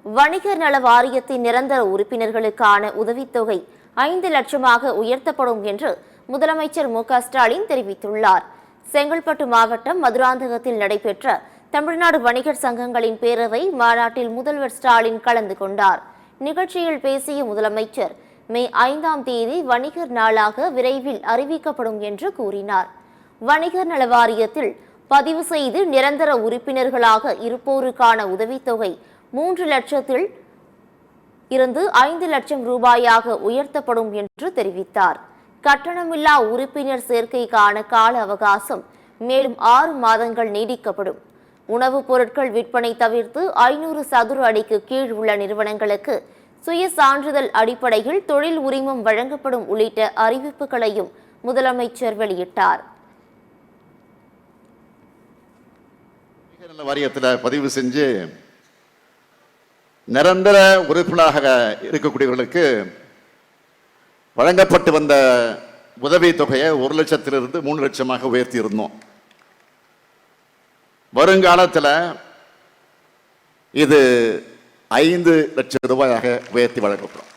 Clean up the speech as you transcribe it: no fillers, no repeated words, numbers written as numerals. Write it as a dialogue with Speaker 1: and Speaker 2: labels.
Speaker 1: வணிகர் நல வாரியத்தின் நிரந்தர உறுப்பினர்களுக்கான உதவித்தொகை 5 லட்சமாக உயர்த்தப்படும் என்று முதலமைச்சர் மு.க.ஸ்டாலின் தெரிவித்துள்ளார். செங்கல்பட்டு மாவட்டம் மதுராந்தகத்தில் நடைபெற்ற தமிழ்நாடு வணிகர் சங்கங்களின் பேரவை மாநாட்டில் முதல்வர் ஸ்டாலின் கலந்து கொண்டார். நிகழ்ச்சியில் பேசிய முதலமைச்சர் மே 5ஆம் தேதி வணிகர் நாளாக விரைவில் அறிவிக்கப்படும் என்று கூறினார். வணிகர் நல வாரியத்தில் பதிவு செய்து நிரந்தர உறுப்பினர்களாக இருப்போருக்கான உதவித்தொகை 3 லட்சத்தில் இருந்து 5 லட்சம் ரூபாயாக உயர்த்தப்படும் என்று தெரிவித்தார். கட்டணமில்லா உறுப்பினர் சேர்க்கைக்கான கால அவகாசம் மேலும் 6 மாதங்கள் நீடிக்கப்படும். உணவுப் பொருட்கள் விற்பனை தவிர்த்து 500 சதுர அடிக்கு கீழ் உள்ள நிறுவனங்களுக்கு சுய சான்றிதழ் அடிப்படையில் தொழில் உரிமம் வழங்கப்படும் உள்ளிட்ட அறிவிப்புகளையும் முதலமைச்சர் வெளியிட்டார்.
Speaker 2: வாரியத்தில் பதிவு செஞ்சு நிரந்தர உறுப்பினராக இருக்கக்கூடியவர்களுக்கு வழங்கப்பட்டு வந்த உதவி தொகையை 1 லட்சத்திலிருந்து 3 லட்சமாக உயர்த்தி இருந்தோம். வருங்காலத்தில் இது 5 லட்சம் ரூபாயாக உயர்த்தி வழங்கப்படும்.